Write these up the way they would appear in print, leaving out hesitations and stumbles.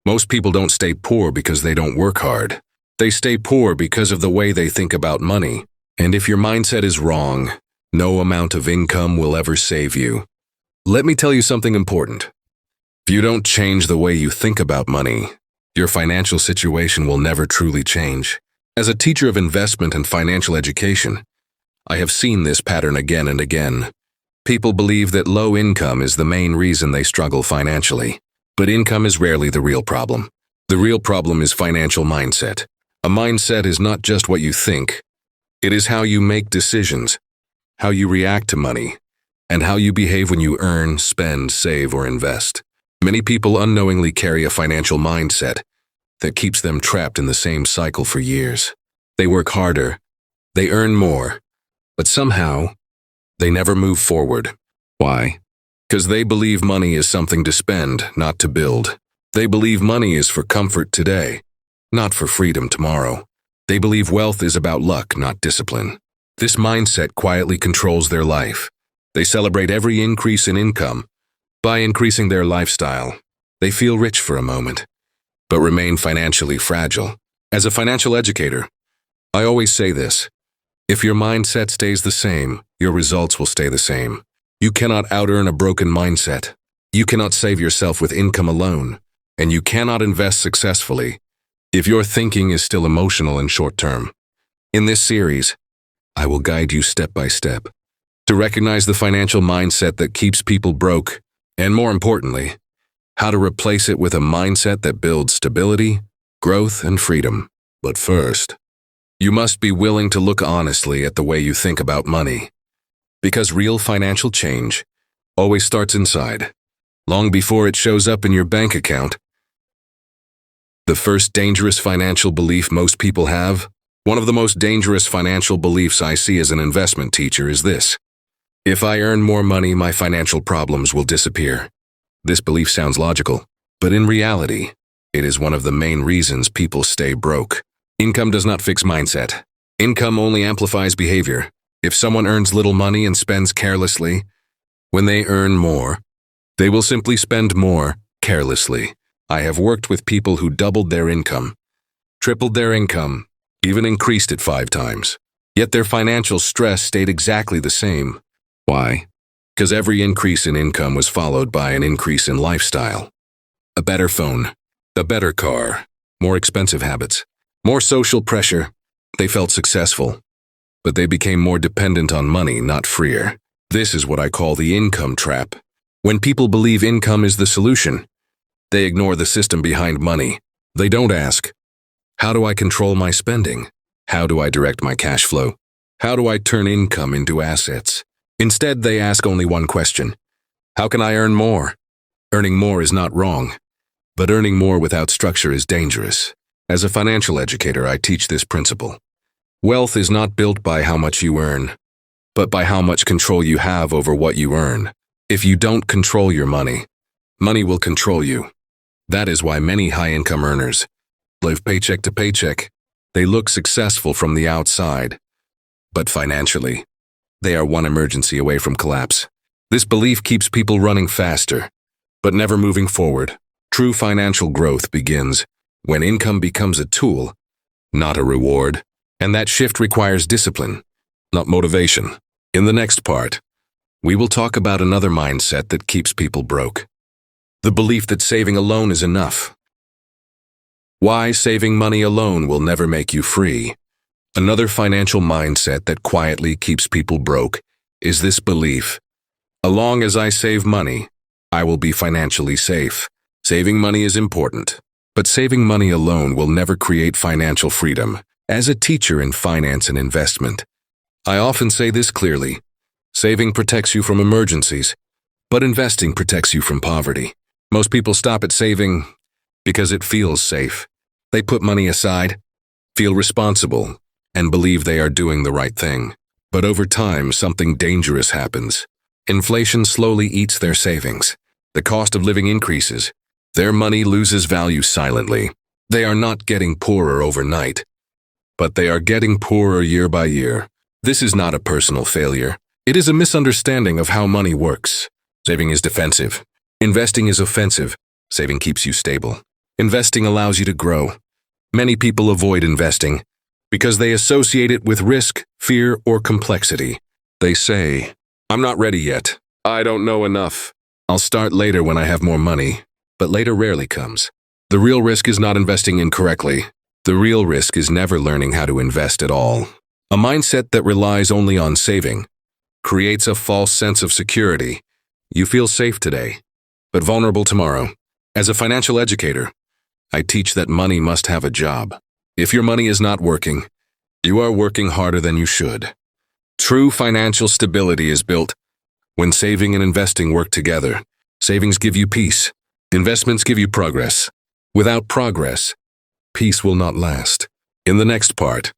Most people don't stay poor because they don't work hard. They stay poor because of the way they think about money. And if your mindset is wrong, no amount of income will ever save you. Let me tell you something important. If you don't change the way you think about money, your financial situation will never truly change. As a teacher of investment and financial education, I have seen this pattern again and again. People believe that low income is the main reason they struggle financially. But income is rarely the real problem. The real problem is financial mindset. A mindset is not just what you think. It is how you make decisions, how you react to money, and how you behave when you earn, spend, save, or invest. Many people unknowingly carry a financial mindset that keeps them trapped in the same cycle for years. They work harder, they earn more, but somehow, they never move forward. Why? Because they believe money is something to spend, not to build. They believe money is for comfort today, not for freedom tomorrow. They believe wealth is about luck, not discipline. This mindset quietly controls their life. They celebrate every increase in income. By increasing their lifestyle, they feel rich for a moment, but remain financially fragile. As a financial educator, I always say this: if your mindset stays the same, your results will stay the same. You cannot out-earn a broken mindset. You cannot save yourself with income alone, and you cannot invest successfully if your thinking is still emotional and short-term. In this series, I will guide you step by step to recognize the financial mindset that keeps people broke, and more importantly, how to replace it with a mindset that builds stability, growth, and freedom. But first, you must be willing to look honestly at the way you think about money. Because real financial change always starts inside, long before it shows up in your bank account. The first dangerous financial belief most people have, one of the most dangerous financial beliefs I see as an investment teacher, is this: if I earn more money, my financial problems will disappear. This belief sounds logical, but in reality, it is one of the main reasons people stay broke. Income does not fix mindset. Income only amplifies behavior. If someone earns little money and spends carelessly, when they earn more, they will simply spend more carelessly. I have worked with people who doubled their income, tripled their income, even increased it 5 times. Yet their financial stress stayed exactly the same. Why? Because every increase in income was followed by an increase in lifestyle. A better phone, a better car, more expensive habits, more social pressure. They felt successful, but they became more dependent on money, not freer. This is what I call the income trap. When people believe income is the solution, they ignore the system behind money. They don't ask, how do I control my spending? How do I direct my cash flow? How do I turn income into assets? Instead, they ask only one question: how can I earn more? Earning more is not wrong, but earning more without structure is dangerous. As a financial educator, I teach this principle. Wealth is not built by how much you earn, but by how much control you have over what you earn. If you don't control your money, money will control you. That is why many high-income earners live paycheck to paycheck. They look successful from the outside, but financially, they are one emergency away from collapse. This belief keeps people running faster, but never moving forward. True financial growth begins when income becomes a tool, not a reward. And that shift requires discipline, not motivation. In the next part, we will talk about another mindset that keeps people broke: the belief that saving alone is enough. Why saving money alone will never make you free. Another financial mindset that quietly keeps people broke is this belief: as long as I save money, I will be financially safe. Saving money is important, but saving money alone will never create financial freedom. As a teacher in finance and investment, I often say this clearly: saving protects you from emergencies, but investing protects you from poverty. Most people stop at saving because it feels safe. They put money aside, feel responsible, and believe they are doing the right thing. But over time, something dangerous happens. Inflation slowly eats their savings. The cost of living increases. Their money loses value silently. They are not getting poorer overnight, but they are getting poorer year by year. This is not a personal failure. It is a misunderstanding of how money works. Saving is defensive. Investing is offensive. Saving keeps you stable. Investing allows you to grow. Many people avoid investing because they associate it with risk, fear, or complexity. They say, "I'm not ready yet. I don't know enough. I'll start later when I have more money." But later rarely comes. The real risk is not investing incorrectly. The real risk is never learning how to invest at all. A mindset that relies only on saving creates a false sense of security. You feel safe today, but vulnerable tomorrow. As a financial educator, I teach that money must have a job. If your money is not working, you are working harder than you should. True financial stability is built when saving and investing work together. Savings give you peace. Investments give you progress. Without progress, peace will not last. In the next part,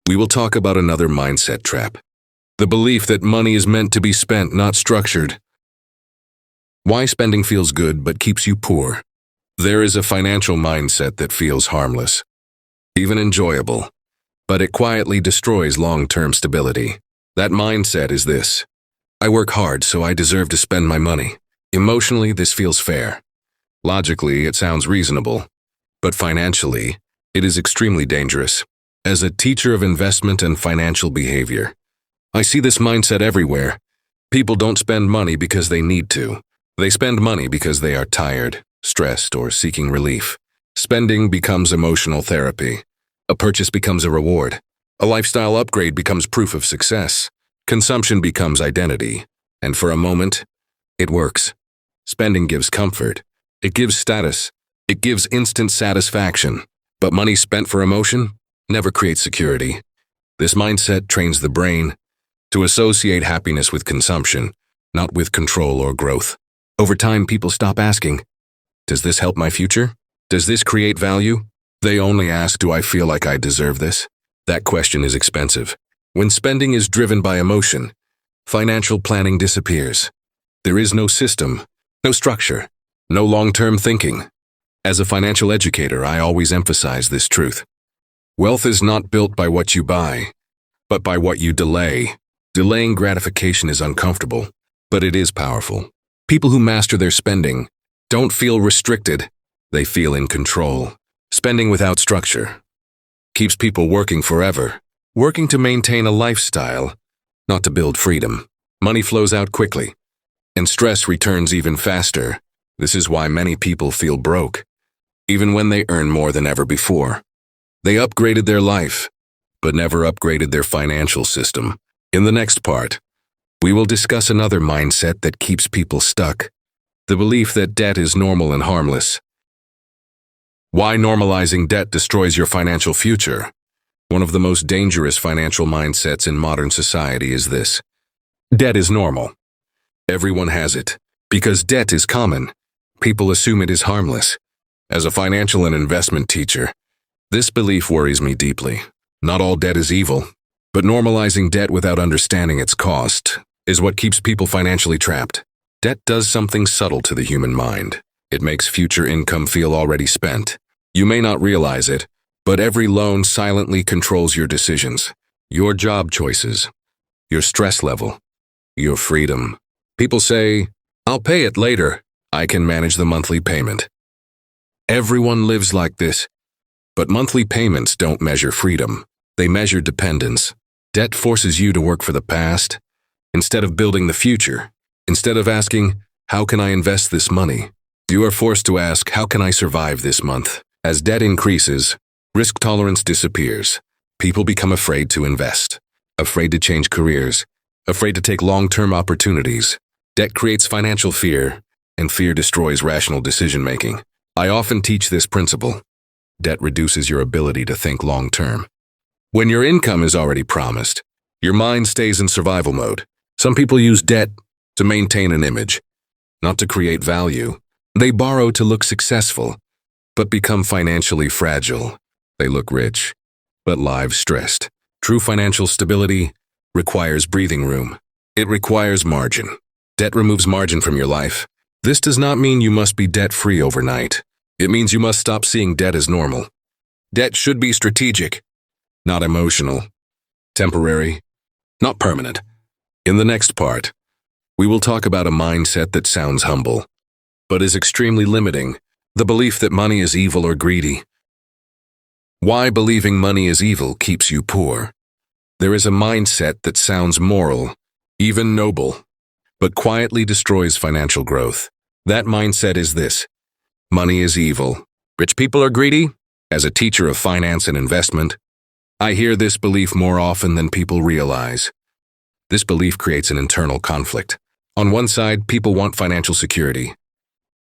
we will talk about another mindset trap. The belief that money is meant to be spent, not structured. Why spending feels good but keeps you poor. There is a financial mindset that feels harmless, even enjoyable, but it quietly destroys long-term stability. That mindset is this: I work hard, so I deserve to spend my money. Emotionally, this feels fair. Logically, it sounds reasonable, but financially, it is extremely dangerous. As a teacher of investment and financial behavior, I see this mindset everywhere. People don't spend money because they need to. They spend money because they are tired, stressed, or seeking relief. Spending becomes emotional therapy. A purchase becomes a reward. A lifestyle upgrade becomes proof of success. Consumption becomes identity. And for a moment, it works. Spending gives comfort. It gives status. It gives instant satisfaction. But money spent for emotion never creates security. This mindset trains the brain to associate happiness with consumption, not with control or growth. Over time, people stop asking, "Does this help my future? Does this create value?" They only ask, "Do I feel like I deserve this?" That question is expensive. When spending is driven by emotion, financial planning disappears. There is no system, no structure, no long-term thinking. As a financial educator, I always emphasize this truth. Wealth is not built by what you buy, but by what you delay. Delaying gratification is uncomfortable, but it is powerful. People who master their spending don't feel restricted, they feel in control. Spending without structure keeps people working forever, working to maintain a lifestyle, not to build freedom. Money flows out quickly, and stress returns even faster. This is why many people feel broke, even when they earn more than ever before. They upgraded their life, but never upgraded their financial system. In the next part, we will discuss another mindset that keeps people stuck: the belief that debt is normal and harmless. Why normalizing debt destroys your financial future. One of the most dangerous financial mindsets in modern society is this: debt is normal. Everyone has it. Because debt is common, people assume it is harmless. As a financial and investment teacher, this belief worries me deeply. Not all debt is evil, but normalizing debt without understanding its cost is what keeps people financially trapped. Debt does something subtle to the human mind. It makes future income feel already spent. You may not realize it, but every loan silently controls your decisions, your job choices, your stress level, your freedom. People say, "I'll pay it later. I can manage the monthly payment." Everyone lives like this, but monthly payments don't measure freedom. They measure dependence. Debt forces you to work for the past instead of building the future. Instead of asking, "How can I invest this money?" you are forced to ask, "How can I survive this month?" As debt increases, risk tolerance disappears. People become afraid to invest, afraid to change careers, afraid to take long-term opportunities. Debt creates financial fear, and fear destroys rational decision-making. I often teach this principle. Debt reduces your ability to think long-term. When your income is already promised, your mind stays in survival mode. Some people use debt to maintain an image, not to create value. They borrow to look successful, but become financially fragile. They look rich, but lives stressed. True financial stability requires breathing room. It requires margin. Debt removes margin from your life. This does not mean you must be debt-free overnight. It means you must stop seeing debt as normal. Debt should be strategic, not emotional, temporary, not permanent. In the next part, we will talk about a mindset that sounds humble, but is extremely limiting. The belief that money is evil or greedy. Why believing money is evil keeps you poor. There is a mindset that sounds moral, even noble, but quietly destroys financial growth. That mindset is this: money is evil. Rich people are greedy. As a teacher of finance and investment, I hear this belief more often than people realize. This belief creates an internal conflict. On one side, people want financial security.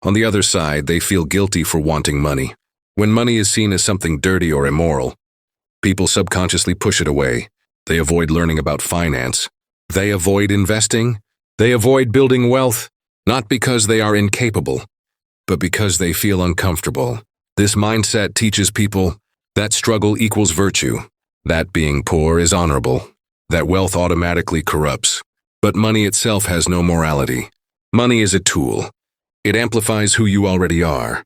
On the other side, they feel guilty for wanting money. When money is seen as something dirty or immoral, people subconsciously push it away. They avoid learning about finance. They avoid investing. They avoid building wealth, not because they are incapable, but because they feel uncomfortable. This mindset teaches people that struggle equals virtue, that being poor is honorable, that wealth automatically corrupts. But money itself has no morality. Money is a tool. It amplifies who you already are.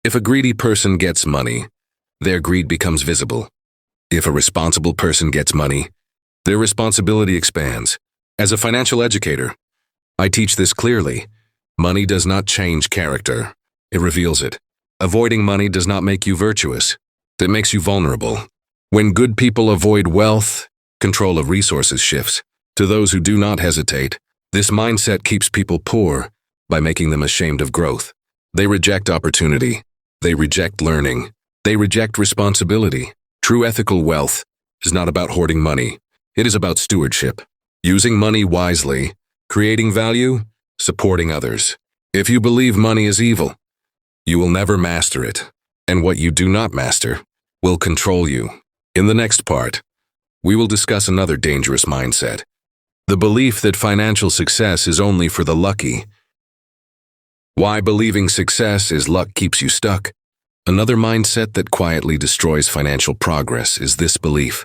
If a greedy person gets money, their greed becomes visible. If a responsible person gets money, their responsibility expands. As a financial educator, I teach this clearly. Money does not change character. It reveals it. Avoiding money does not make you virtuous. It makes you vulnerable. When good people avoid wealth, control of resources shifts. To those who do not hesitate, this mindset keeps people poor by making them ashamed of growth. They reject opportunity. They reject learning. They reject responsibility. True ethical wealth is not about hoarding money. It is about stewardship. Using money wisely, creating value, supporting others. If you believe money is evil, you will never master it. And what you do not master will control you. In the next part, we will discuss another dangerous mindset: the belief that financial success is only for the lucky. Why believing success is luck keeps you stuck. Another mindset that quietly destroys financial progress is this belief: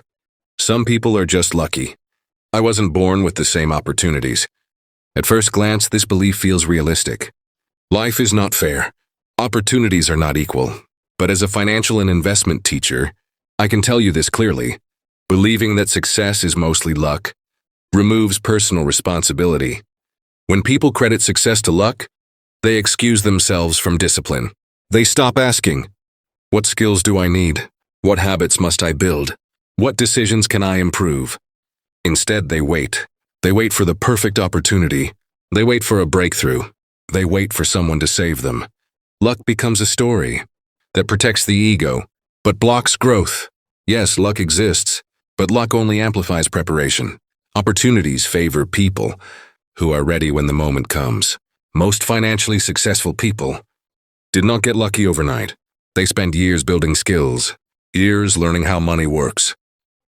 some people are just lucky. I wasn't born with the same opportunities. At first glance, this belief feels realistic. Life is not fair. Opportunities are not equal. But as a financial and investment teacher, I can tell you this clearly. Believing that success is mostly luck removes personal responsibility. When people credit success to luck, they excuse themselves from discipline. They stop asking, what skills do I need? What habits must I build? What decisions can I improve? Instead, they wait. They wait for the perfect opportunity. They wait for a breakthrough. They wait for someone to save them. Luck becomes a story that protects the ego, but blocks growth. Yes, luck exists, but luck only amplifies preparation. Opportunities favor people who are ready when the moment comes. Most financially successful people did not get lucky overnight. They spend years building skills, years learning how money works,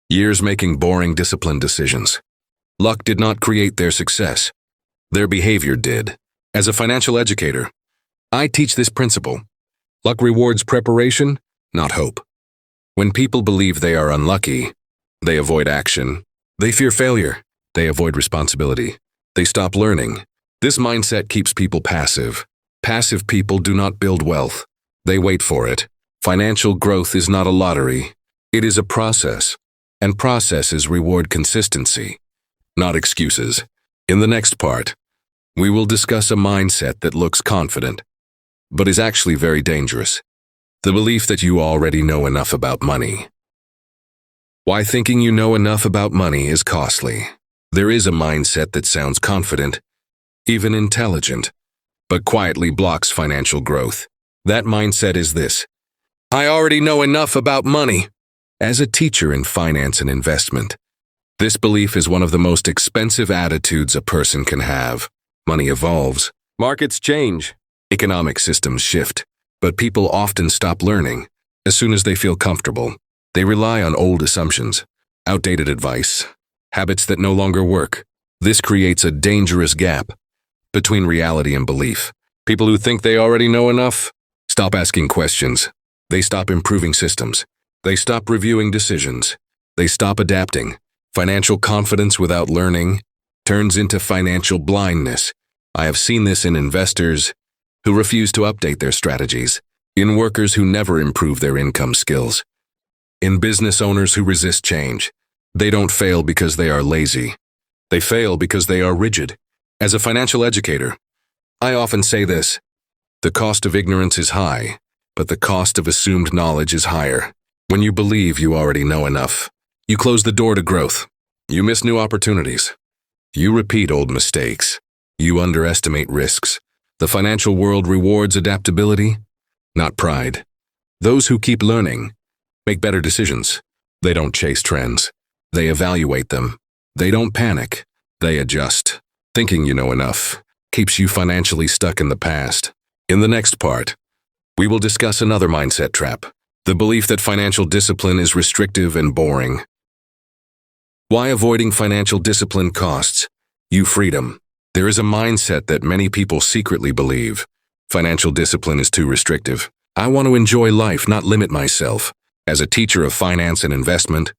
years making boring, disciplined decisions. Luck did not create their success. Their behavior did. As a financial educator, I teach this principle. Luck rewards preparation, not hope. When people believe they are unlucky, they avoid action. They fear failure. They avoid responsibility. They stop learning. This mindset keeps people passive. Passive people do not build wealth. They wait for it. Financial growth is not a lottery. It is a process, and processes reward consistency, not excuses. In the next part, we will discuss a mindset that looks confident, but is actually very dangerous. The belief that you already know enough about money. Why thinking you know enough about money is costly. There is a mindset that sounds confident, even intelligent, but quietly blocks financial growth. That mindset is this: I already know enough about money. As a teacher in finance and investment, this belief is one of the most expensive attitudes a person can have. Money evolves, markets change, economic systems shift, but people often stop learning as soon as they feel comfortable. They rely on old assumptions, outdated advice, habits that no longer work. This creates a dangerous gap between reality and belief. People who think they already know enough stop asking questions. They stop improving systems. They stop reviewing decisions. They stop adapting. Financial confidence without learning turns into financial blindness. I have seen this in investors who refuse to update their strategies, in workers who never improve their income skills, in business owners who resist change. They don't fail because they are lazy. They fail because they are rigid. As a financial educator, I often say this: the cost of ignorance is high, but the cost of assumed knowledge is higher. When you believe you already know enough, you close the door to growth. You miss new opportunities. You repeat old mistakes. You underestimate risks. The financial world rewards adaptability, not pride. Those who keep learning make better decisions. They don't chase trends. They evaluate them. They don't panic. They adjust. Thinking you know enough keeps you financially stuck in the past. In the next part, we will discuss another mindset trap, the belief that financial discipline is restrictive and boring. Why avoiding financial discipline costs you freedom. There is a mindset that many people secretly believe. Financial discipline is too restrictive. I want to enjoy life, not limit myself. As a teacher of finance and investment,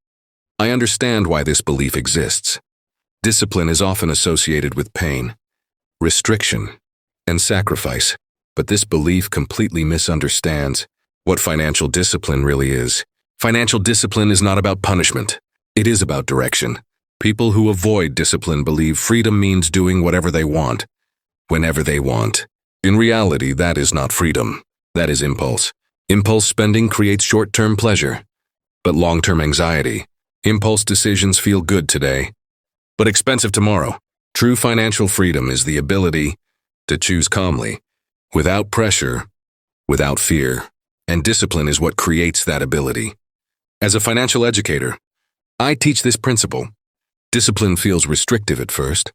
I understand why this belief exists. Discipline is often associated with pain, restriction, and sacrifice, but this belief completely misunderstands what financial discipline really is. Financial discipline is not about punishment. It is about direction. People who avoid discipline believe freedom means doing whatever they want, whenever they want. In reality, that is not freedom. That is impulse. Impulse spending creates short-term pleasure, but long-term anxiety. Impulse decisions feel good today, but expensive tomorrow. True financial freedom is the ability to choose calmly, without pressure, without fear, and discipline is what creates that ability. As a financial educator, I teach this principle. Discipline feels restrictive at first,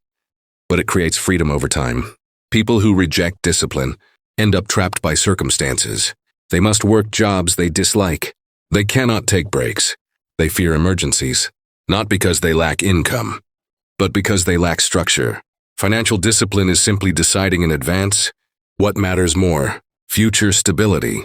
but it creates freedom over time. People who reject discipline end up trapped by circumstances. They must work jobs they dislike. They cannot take breaks. They fear emergencies, not because they lack income, but because they lack structure. Financial discipline is simply deciding in advance what matters more: future stability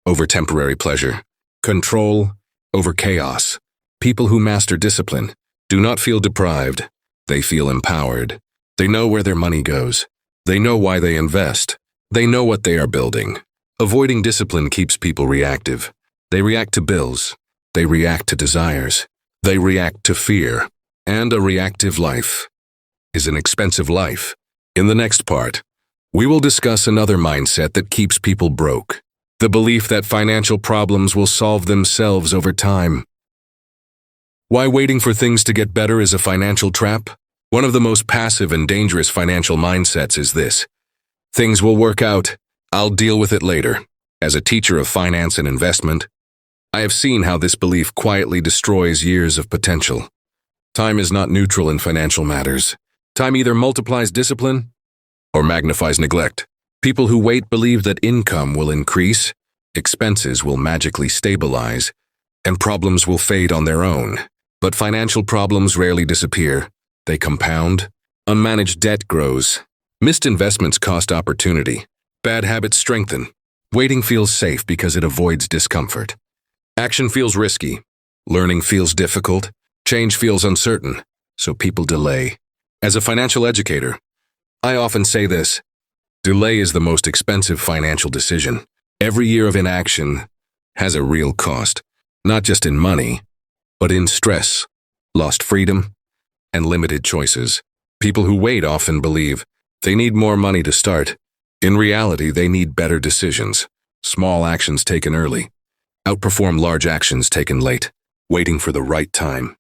over temporary pleasure, control over chaos. People who master discipline do not feel deprived. They feel empowered. They know where their money goes. They know why they invest. They know what they are building. Avoiding discipline keeps people reactive. They react to bills. They react to desires. They react to fear. And a reactive life is an expensive life. In the next part, we will discuss another mindset that keeps people broke. The belief that financial problems will solve themselves over time. Why waiting for things to get better is a financial trap? One of the most passive and dangerous financial mindsets is this: things will work out. I'll deal with it later. As a teacher of finance and investment, I have seen how this belief quietly destroys years of potential. Time is not neutral in financial matters. Time either multiplies discipline or magnifies neglect. People who wait believe that income will increase, expenses will magically stabilize, and problems will fade on their own. But financial problems rarely disappear. They compound. Unmanaged debt grows. Missed investments cost opportunity. Bad habits strengthen. Waiting feels safe because it avoids discomfort. Action feels risky. Learning feels difficult. Change feels uncertain, so people delay. As a financial educator, I often say this: delay is the most expensive financial decision. Every year of inaction has a real cost, not just in money, but in stress, lost freedom, and limited choices. People who wait often believe they need more money to start. In reality, they need better decisions. Small actions taken early outperform large actions taken late. Waiting for the right time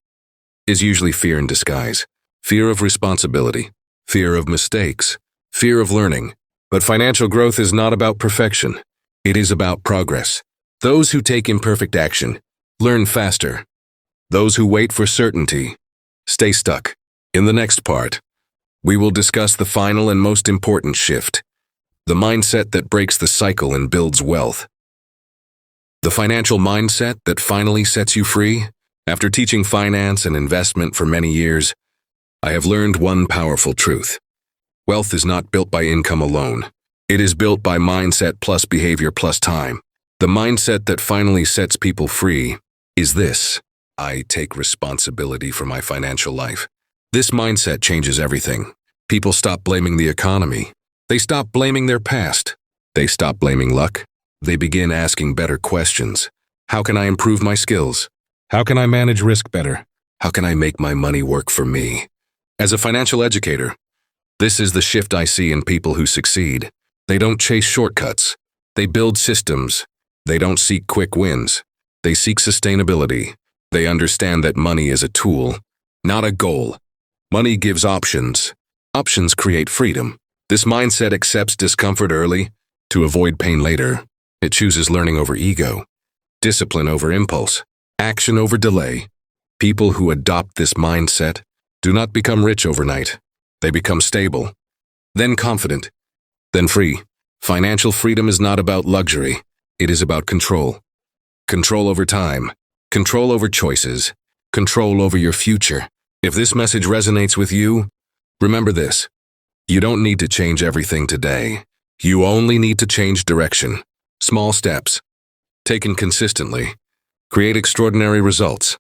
is usually fear in disguise. Fear of responsibility, fear of mistakes, fear of learning. But financial growth is not about perfection. It is about progress. Those who take imperfect action learn faster. Those who wait for certainty stay stuck. In the next part, we will discuss the final and most important shift, the mindset that breaks the cycle and builds wealth. The financial mindset that finally sets you free. After teaching finance and investment for many years, I have learned one powerful truth. Wealth is not built by income alone. It is built by mindset plus behavior plus time. The mindset that finally sets people free is this: I take responsibility for my financial life. This mindset changes everything. People stop blaming the economy. They stop blaming their past. They stop blaming luck. They begin asking better questions. How can I improve my skills? How can I manage risk better? How can I make my money work for me? As a financial educator, this is the shift I see in people who succeed. They don't chase shortcuts. They build systems. They don't seek quick wins. They seek sustainability. They understand that money is a tool, not a goal. Money gives options. Options create freedom. This mindset accepts discomfort early to avoid pain later. It chooses learning over ego, discipline over impulse, action over delay. People who adopt this mindset do not become rich overnight. They become stable, then confident, then free. Financial freedom is not about luxury. It is about control. Control over time, control over choices, control over your future. If this message resonates with you, remember this. You don't need to change everything today. You only need to change direction. Small steps, taken consistently, create extraordinary results.